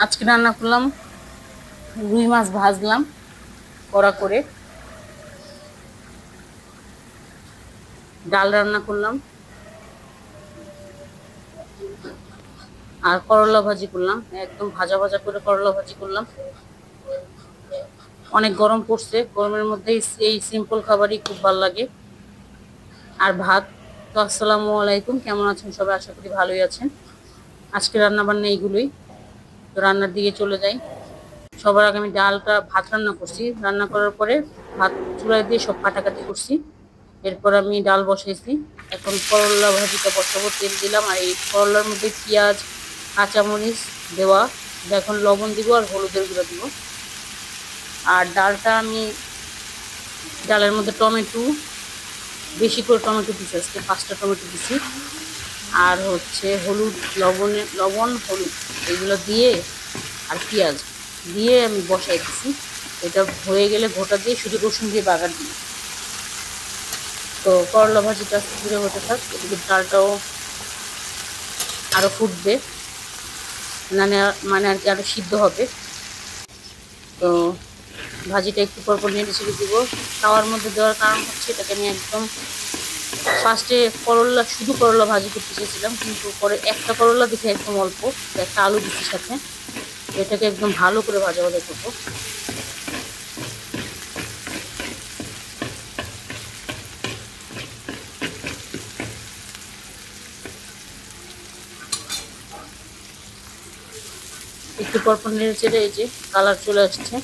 আজকে রান্না করলাম রুই মাছ ভাজলাম কড়া করে, ডাল রান্না করলাম আর করলা ভাজি করলাম। একদম ভাজা ভাজা করে করলা ভাজি করলাম। অনেক গরম পড়ছে, গরমের মধ্যে এই সিম্পল খাবারই খুব ভালো লাগে। আর ভাত। তো আসসালামু আলাইকুম, কেমন আছেন সবাই? আশা করি ভালোই আছেন। আজকে রান্না বান্না এইগুলোই। তো রান্নার দিকে চলে যাই। সবার আগে আমি ভাত রান্না করছি। রান্না করার পরে ভাত চুলায় দিয়ে সব কাটাকাটি করছি। এরপর আমি ডাল বসাইছি। এখন করলা ভাজিটা বসাবো। তেল দিলাম আর এই করলার মধ্যে পেঁয়াজ কাঁচামরিচ দেওয়া। এখন লবণ দিব আর হলুদের গুঁড়ো দিব। আর ডালের মধ্যে টমেটো বেশি করে টমেটো দিছি, আজকে 5টা টমেটো দিছি। আর হলুদ, লবণ হলুদ এগুলো দিয়ে আর পেঁয়াজ দিয়ে আমি বসাই দিছি। এটা হয়ে গেলে ঘোটা দিয়ে শুধু রসুন দিয়ে বাগার দিই। তো করলা ভাজিটা ধীরে হতে থাক, এদিকে ডালটাও আরো ফুটবে, মানে আর কি আরো সিদ্ধ হবে। তো ভাজিটা একটু পরপর নেড়ে ছেড়ে দিব। তাওয়ার মধ্যে দেওয়ার কারণ এটাকে আমি একদম ফার্স্টে শুধু করলা ভাজি করতে চেয়েছিলাম, কিন্তু পরে একটা করলা দেখে একদম অল্প, একটা আলু দিচ্ছি সাথে। এটাকে একদম ভালো করে ভাজা ভাজা করবো। একটু পরপর নেড়ে চেড়ে এই যে কালার চলে আসছে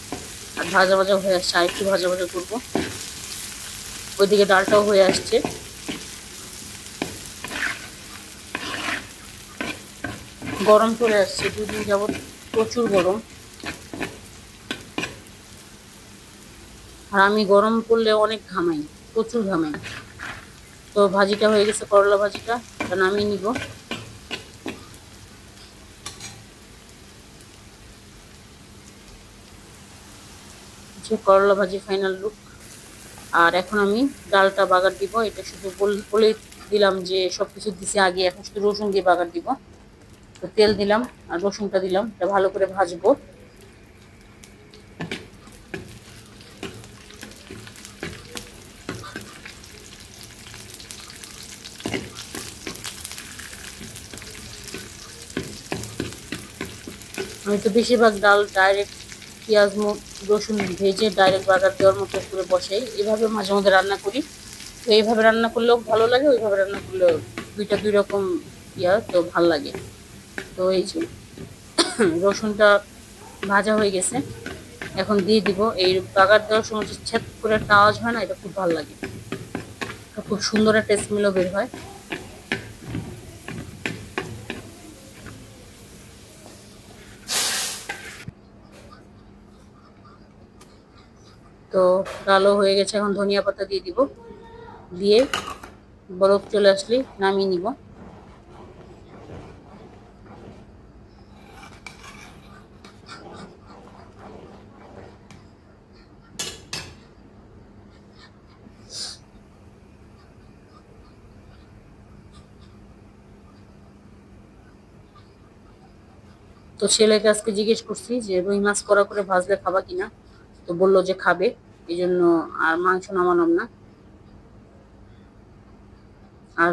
আর ভাজা ভাজা হয়ে আসছে। আর একটু ভাজা ভাজা করবো। ওইদিকে ডালটাও হয়ে আসছে। গরম চলে আসছে, 2 দিন যাবত প্রচুর গরম। আর আমি গরম পড়লে অনেক ঘামাই, প্রচুর ঘামাই। তো ভাজিটা হয়ে গেছে, করলা ভাজিটা নামিয়ে নিব। করলা ভাজি ফাইনাল লুক। আর এখন আমি ডালটা বাগার দিব। এটা শুধু বলে দিলাম যে সবকিছু দিছি আগে, এখন শুধু রসুন দিয়ে বাগার দিব। তো তেল দিলাম আর রসুনটা দিলাম, এটা ভালো করে ভাজবো। আমি তো বেশিরভাগ ডাল ডাইরেক্ট পেঁয়াজ রসুন ভেজে ডাইরেক্ট বাগার দেওয়ার মতো করে বসাই। এভাবে মাঝে মধ্যে রান্না করি। তো এইভাবে রান্না করলেও ভালো লাগে, ওইভাবে রান্না করলেও দুই রকম তো ভালো লাগে। তো এই যে রসুনটা ভাজা হয়ে গেছে, এখন দিয়ে দিব। এই বাগার দেওয়ার সময় যে ছেদ করে একটা আওয়াজ হয় না, এটা খুব ভালো লাগে। খুব সুন্দর একটা স্মেলও বের হয়। তো ডালও হয়ে গেছে, এখন ধনিয়া পাতা দিয়ে দিব। দিয়ে বরফ চলে আসলে নামিয়ে নিব। তো ছেলেকে আজকে জিজ্ঞেস করছি যে রুই মাছ করা করে ভাজলে খাবা কিনা। তো বললো যে খাবে, এই জন্য আর মাংস নামালাম না। আর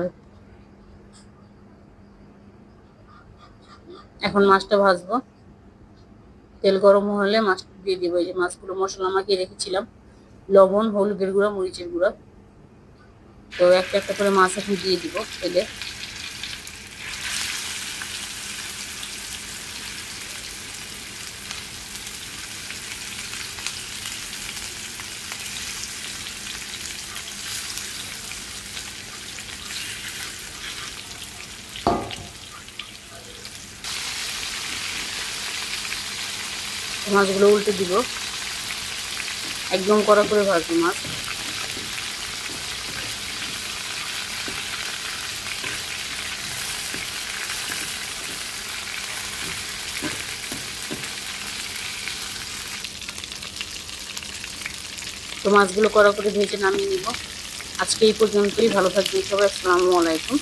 এখন মাছটা ভাজবো। তেল গরম হলে মাছটা দিয়ে দিব। এই যে মাছগুলো মশলা মাখিয়ে রেখেছিলাম, লবণ হলুদের গুঁড়া মরিচের গুঁড়া। তো একটা একটা করে মাছ এখন দিয়ে দিব তেলে। মাছগুলো উল্টে দিব, একদম কড়া করে ভাজবো মাছ। তো মাছগুলো কড়া করে ভেজে নামিয়ে নিব। আজকে এই পর্যন্তই। ভালো থাকবেন সবাই। আসসালামু আলাইকুম।